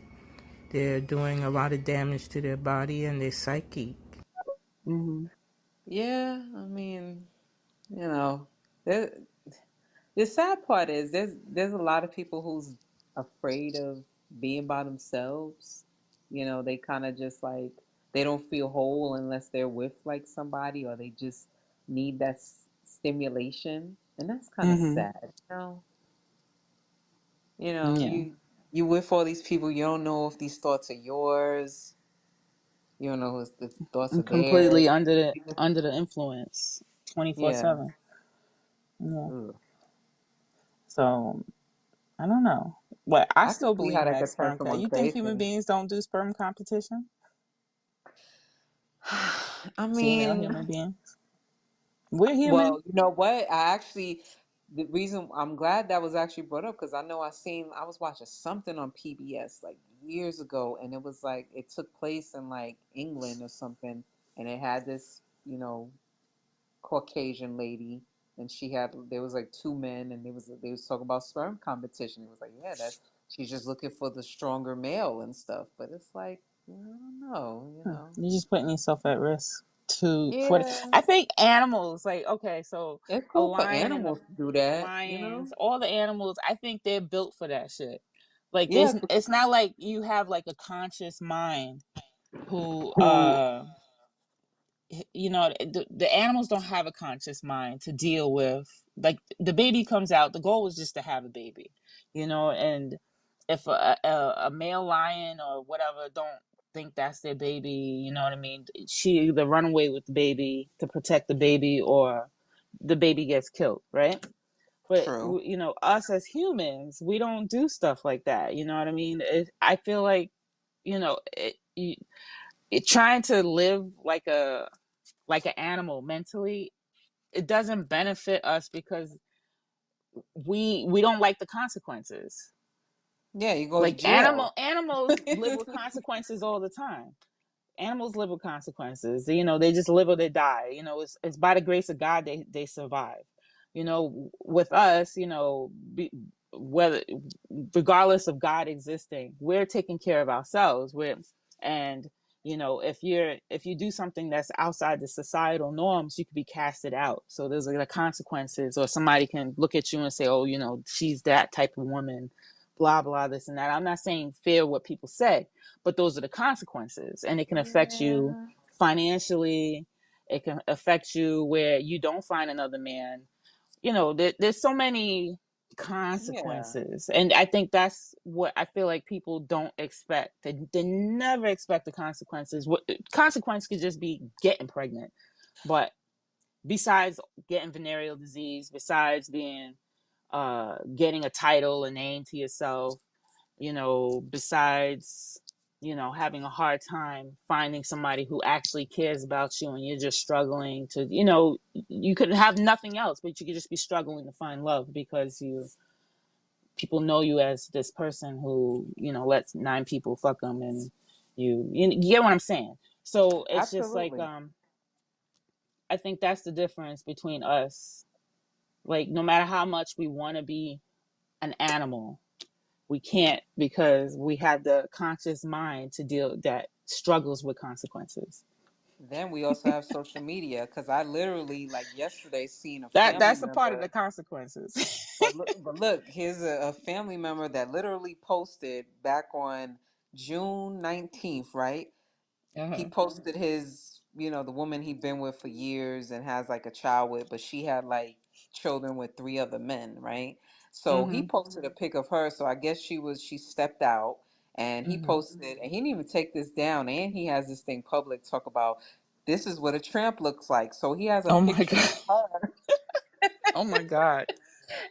They're doing a lot of damage to their body and their psyche. Mm-hmm. Yeah, I mean, there, the sad part is there's a lot of people who's afraid of being by themselves. They kind of just like they don't feel whole unless they're with like somebody, or they just need that stimulation, and that's kind of Mm-hmm. sad. Yeah. You with all these people, you don't know if these thoughts are yours. You don't know if the thoughts I'm are theirs. completely under the influence, Yeah. 24/7. Yeah. Ugh. So I don't know. What I I can still see believe how in that that could turn sperm count. someone You think human crazy. beings don't do sperm competition? I Female mean, human beings. We're human. well, you know what? The reason I'm glad that was actually brought up because I was watching something on PBS like years ago, and it was like it took place in like England or something, and it had this, Caucasian lady, and there was like two men, and they was talking about sperm competition. It was like, yeah, she's just looking for the stronger male and stuff. But it's like, I don't know, you know. You're just putting yourself at risk Yeah, I think animals, like, okay, so it's a cool for lion and animals a to do that, you know. lions, all the animals, I think they're built for that shit. Like, Yeah, it's not like you have like a conscious mind who who? the animals don't have a conscious mind to deal with, like, the baby comes out, the goal was just to have a baby, and if a male lion or whatever don't think that's their baby, you know what I mean, she either run away with the baby to protect the baby, or the baby gets killed, right? But True. us as humans, we don't do stuff like that, you know what I mean? I feel like, trying to live like an animal mentally, it doesn't benefit us, because we don't like the consequences. Yeah, you go to Like, jail. animals live with consequences all the time. Animals live with consequences. They just live or they die. It's by the grace of God they survive. With us, whether regardless of God existing, we're taking care of ourselves. And if you do something that's outside the societal norms, you could be casted out. So there's like the consequences, or somebody can look at you and say, oh, she's that type of woman, blah blah, this and that. I'm not saying fear what people say, but those are the consequences, and it can affect you Yeah. financially. It can affect you where you don't find another man. There's so many Yeah. consequences, and I think that's what I feel like people don't expect. They never expect the consequences. What consequence could just be getting pregnant, but besides getting venereal disease, besides being getting a title, a name to yourself, besides, having a hard time finding somebody who actually cares about you, and you're just struggling to, you could have nothing else, but you could just be struggling to find love, because people know you as this person who, lets 9 people fuck them, and you get what I'm saying. So it's just like, Absolutely. I think that's the difference between us. Like, no matter how much we want to be an animal, we can't, because we have the conscious mind to deal that struggles with consequences. Then we also have social media because I literally like yesterday seen a family That's a part of the member. consequences. But look, here's a family member that literally posted back on June 19th, right? He Uh-huh. posted his, the woman he'd been with for years and has like a child with, but she had like children with three other men, right? So he Mm-hmm. posted a pic of her. So I guess she stepped out, and he Mm-hmm. posted it, and he didn't even take this down. And he has this thing public talk about this is what a tramp looks like. So he has a Oh my picture god. of her. Oh my god.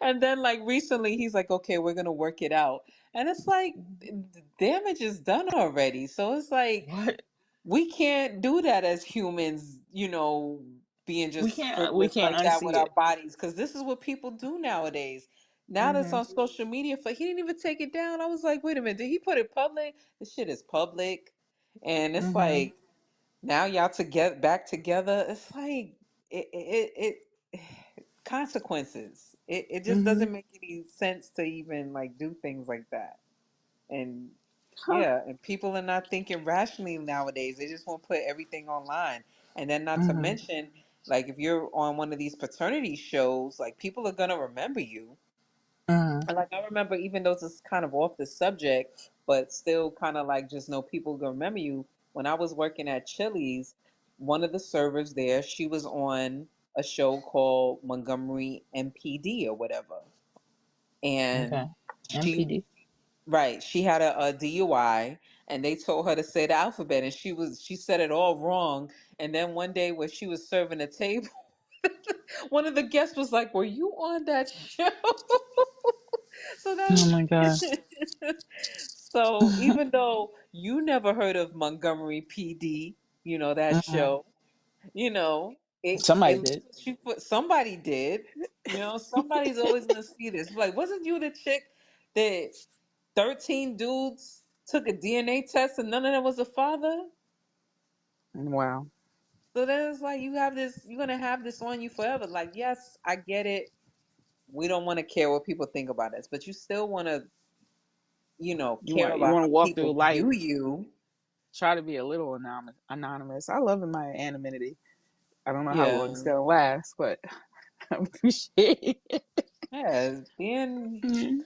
And then like recently he's like, okay, we're gonna work it out. And it's like the damage is done already. So it's like What? we can't do that as humans, being We just can't. We frivolous can't like that with unsee our it. bodies, because this is what people do nowadays. Now that's Mm-hmm. on social media, for he didn't even take it down. I was like, wait a minute, did he put it public? This shit is public. And it's Mm-hmm. like now y'all to get back together. It's like it consequences. It just Mm-hmm. doesn't make any sense to even like do things like that. And Huh. yeah, and people are not thinking rationally nowadays. They just want to put everything online. And then not to Mm-hmm. mention, like if you're on one of these paternity shows, like people are gonna remember you. Mm-hmm. And like I remember, even though this is kind of off the subject, but still kind of like just know people gonna remember you. When I was working at Chili's, one of the servers there, she was on a show called Montgomery MPD or whatever. Okay. And she MPD. Right. She had a DUI, and they told her to say the alphabet, and she said it all wrong. And then one day when she was serving a table, one of the guests was like, "Were you on that show?" So Oh that's my god. so even though you never heard of Montgomery PD, that Mm-hmm. show, you know, Somebody it did. she put somebody did, somebody's always gonna see this. Like, wasn't you the chick that 13 dudes took a DNA test and none of them was a father? Wow. So then it's like you're gonna have this on you forever. Like, yes, I get it. We don't want to care what people think about us, but you still want to You care want you about want how to walk through people life, view you. try to be a little anonymous. I love my anonymity. I don't know how long Yeah. it's gonna last, but I appreciate it. Yeah, being Mhm.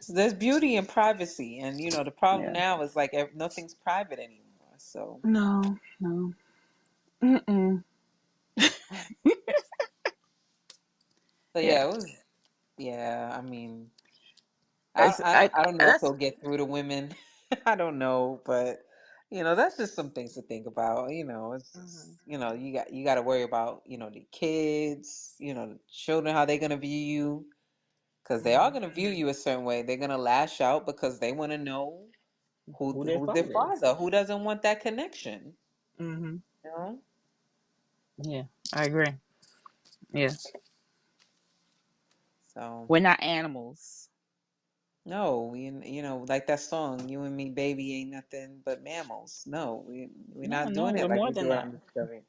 there's beauty in privacy, and the problem Yeah. now is like nothing's private anymore. So, No. No. Mm-mm. so Yeah. yeah, it was. Yeah, I mean, It's, I don't know if that's he'll get through to women. I don't know, but that's just some things to think about. Mhm. You got to worry about the kids, the children, how they're gonna view you, because they are Mhm. gonna view you a certain way. They're gonna lash out because they want to know Who their who's their father is. father, who doesn't want that connection. Hmm. You know. Yeah, I agree. Yeah, So we're not animals. no, like that song, "You and Me, Baby, Ain't Nothing But Mammals." No, we're No, not no, doing it we're like more we than do it that. on Discovery.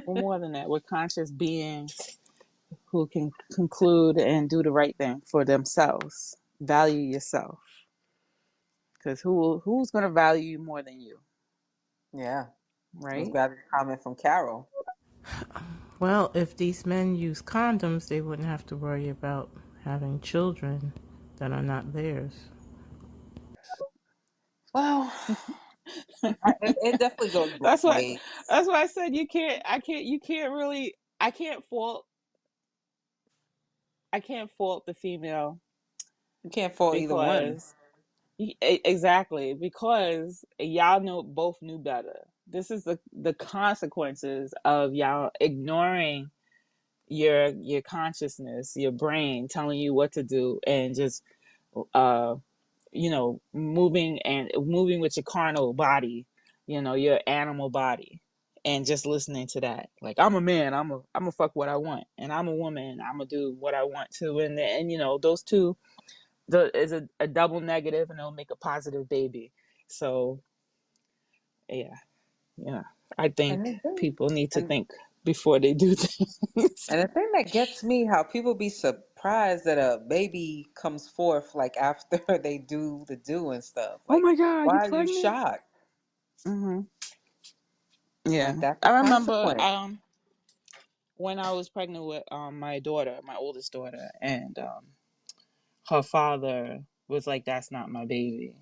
We're more than that. We're conscious beings who can conclude and do the right thing for themselves. Value yourself, because who's gonna value you more than you, Yeah, we've right? got a comment from Carol. Well, if these men use condoms, they wouldn't have to worry about having children that are not theirs. Well, it definitely goes both That's why. ways. That's why I said you can't. I can't. You can't really. I can't fault. I can't fault the female You can't fault either one. because exactly, because y'all both knew better. This is the consequences of y'all ignoring your consciousness, your brain telling you what to do, and just uh moving with your carnal body, your animal body, and just listening to that. Like, I'm a man, I'm a fuck what I want, and I'm a woman, I'm gonna do what I want to, and those two is a double negative, and it'll make a positive baby. So yeah, yeah, I And think the thing, people need to and think before they do things. and the thing that gets me, how people be surprised that a baby comes forth like after they do the do and stuff. Oh Like, my god, you why are you pregnant? shocked? Hmm. Yeah, Like, that's the I remember consequence. when I was pregnant with my daughter, my oldest daughter, and her father was like, "That's not my baby,"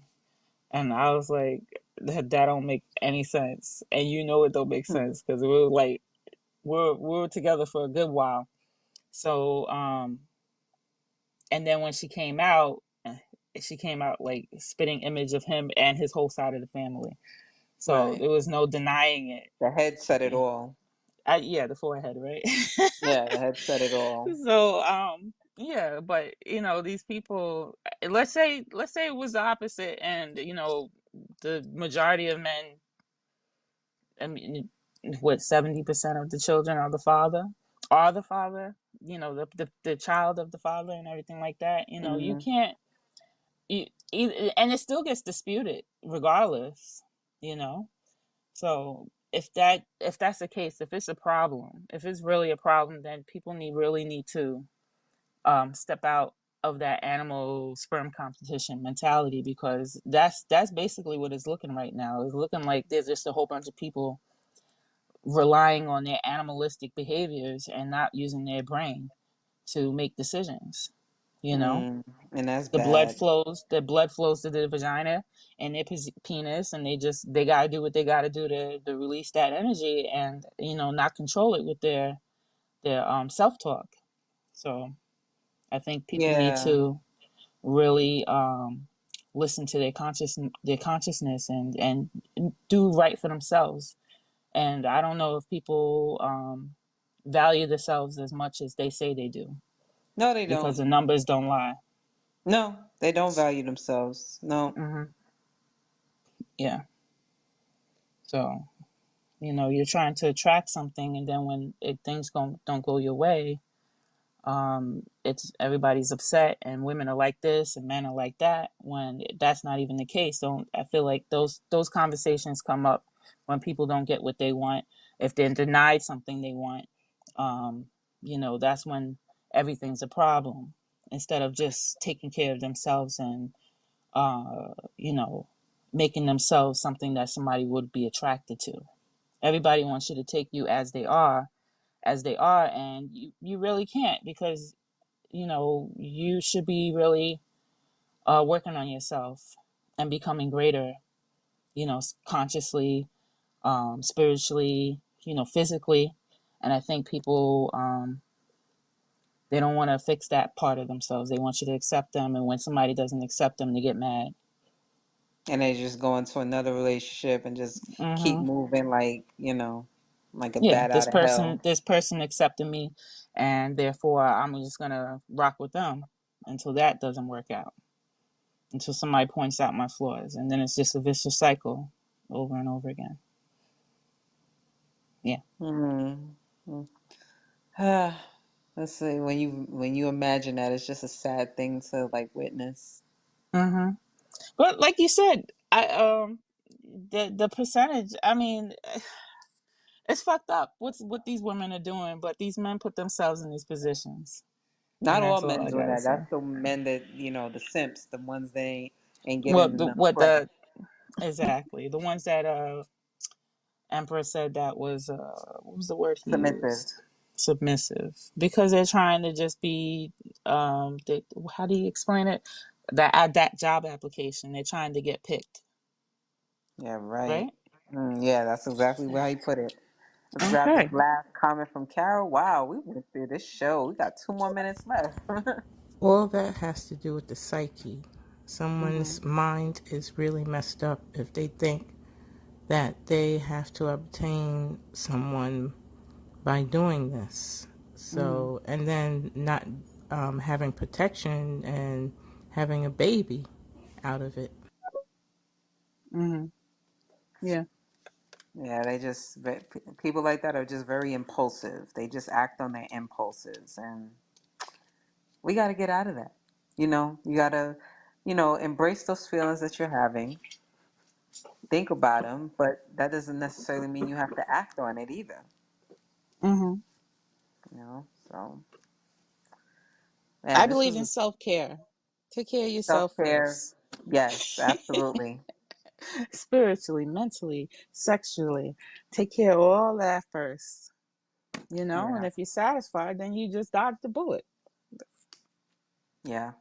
and I was like, "That don't make any sense," and it don't make sense because we were like, we were together for a good while. So and then when she came out like spitting image of him and his whole side of the family. So Right. there was no denying it. The head said it Yeah, all. yeah, the forehead, right? Yeah, the head said it all. So yeah, but these people, let's say it was the opposite, and the majority of men, I mean, what, 70% of the children are the father, the child of the father and everything like that. You Hmm. can't, and it still gets disputed regardless, you know so if that's the case, if it's a problem, if it's really a problem, then people really need to step out of that animal sperm competition mentality, because that's basically what it's looking right now. It's looking like there's just a whole bunch of people relying on their animalistic behaviors and not using their brain to make decisions. You know, Mm, and that's the blood bad. flows. The blood flows to the vagina and their penis, and they gotta do what they gotta do to release that energy, and not control it with their self talk. So I think people need Yeah. to really listen to their consciousness, and do right for themselves. And I don't know if people value themselves as much as they say they do, No, they because don't. the numbers don't lie. No, they don't value themselves. No. Hmm. Yeah. So you're trying to attract something, and then when things don't go your way, it's everybody's upset, and women are like this and men are like that, when that's not even the case. Don't I feel like those conversations come up when people don't get what they want, if they're denied something they want. um that's when everything's a problem, instead of just taking care of themselves and you know, making themselves something that somebody would be attracted to. Everybody wants you to take you as they are, and you really can't, because you know you should be really working on yourself and becoming greater, you know, consciously, spiritually, you know, physically. And I think people, they don't want to fix that part of themselves. They want you to accept them, and when somebody doesn't accept them, they get mad. And they just go into another relationship and just keep Hmm. moving like, you know, like a Yeah, bat out of hell. this person accepted me, and therefore I'm just gonna rock with them until that doesn't work out, until somebody points out my flaws, and then it's just a vicious cycle over and over again. Yeah. Hmm. Ah, let's see. When you imagine that, it's just a sad thing to like witness. Hmm. But like you said, the percentage. I mean, it's fucked up. What these women are doing, but these men put themselves in these positions, and Not all that's all men I doing gotta that. say. That's the men that, you know, the simps, the ones that ain't Well, getting enough what play. the exactly the ones that Emperor said that was what was the word he Submissive. used? Submissive, because they're trying to just be how do you explain it? That job application, they're trying to get picked, Yeah, right. right? Yeah, that's exactly how he put it. Let's grab this Okay. last comment from Carol. Wow, we went through this show. We got 2 more minutes left. All that has to do with the psyche. Hmm. Someone's mind is really messed up if they think that they have to obtain someone by doing this. Hmm. So, and then not having protection and having a baby out of it. Hmm. Yeah. Yeah, people like that are just very impulsive. They just act on their impulses, and we got to get out of that. You know, you got to, you know, embrace those feelings that you're having, think about them, but that doesn't necessarily mean you have to act on it either. Hmm. You know, so I man, this believe was in a self care. Take care of self yourself care. first. Yes, absolutely. Spiritually, mentally, sexually. Take care of all that first. You know, and Yeah, if you're satisfied, then you just dodge the bullet. yeah,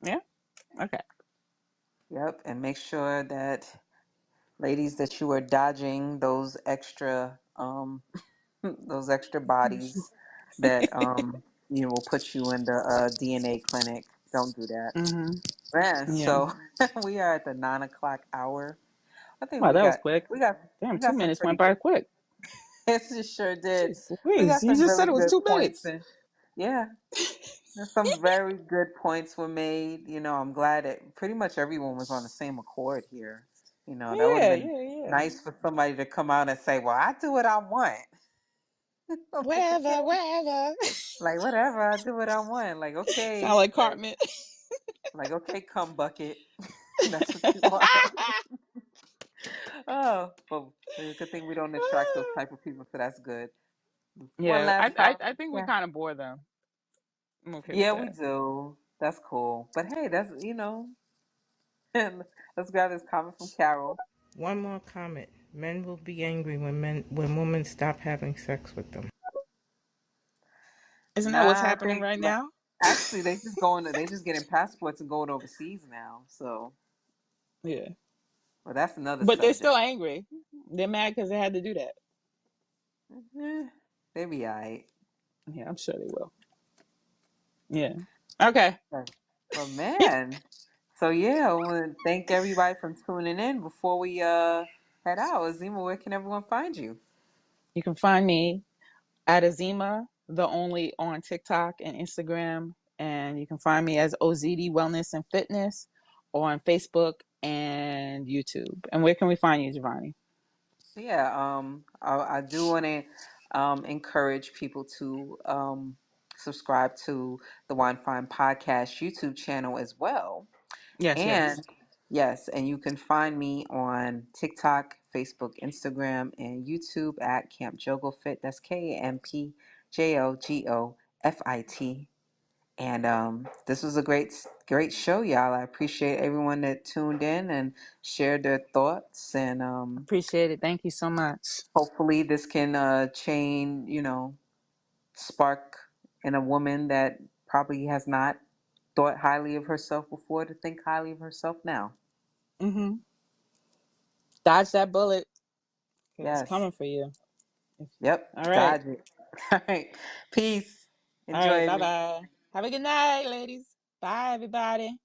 Yeah? Okay. yep. And make sure that ladies that you are dodging those extra those extra bodies that you know will put you in the DNA clinic. Don't do that, Hmm. man. Yeah. So we are at the 9 o'clock hour. I think Wow, that was quick. we got Damn, we two got some minutes pretty went good. by quick. It sure did. Jeez We Louise. got You some just said really it was good 2 minutes. points, and yeah, some very good points were made. You know, I'm glad that pretty much everyone was on the same accord here. You know, that would have Yeah, been yeah, yeah. nice for somebody to come out and say, "Well, I do what I want." I'm like, Wherever, okay, wherever. like whatever, I do what I want. Like Sound okay, like Cartman. like okay, come bucket. That's what you want. Oh, but it's a good thing we don't attract those type of people, so that's good. One Yeah, last comment. I think we Yeah. kind of bore them. I'm okay with Yeah, we that. do. That's cool. But hey, that's, you know, let's grab this comment from Carol. One more comment. Men will be angry when women stop having sex with them. Isn't that what's Nah, I happening think right now? actually they just getting passports and going overseas now. So, Yeah. well, that's another But they're still subject. angry. They're mad because they had to do that. Eh, they be alright. Yeah, I'm sure they will. Yeah. Okay. But man, so yeah, I want to thank everybody for tuning in. Before we head out, Azima, where can everyone find you? You can find me at Azima, the only, on TikTok and Instagram. And you can find me as OZD Wellness and Fitness on Facebook and YouTube. And where can we find you, Jovani? Yeah, I do want to encourage people to subscribe to the Wine Fine Podcast YouTube channel as well. Yes, yes. And yes, and you can find me on TikTok, Facebook, Instagram, and YouTube at Camp Jogo Fit. That's KampJogofit. And this was a great Great show, y'all. I appreciate everyone that tuned in and shared their thoughts. And Appreciate it. Thank you so much. hopefully this can change, spark in a woman that probably has not thought highly of herself before to think highly of herself now. Mm-hmm. Dodge that bullet. It's Yes. coming for you. Yep. All right. Dodge it. All right. Peace. All right. Enjoy. Bye-bye. Have a good night, ladies. Bye, everybody.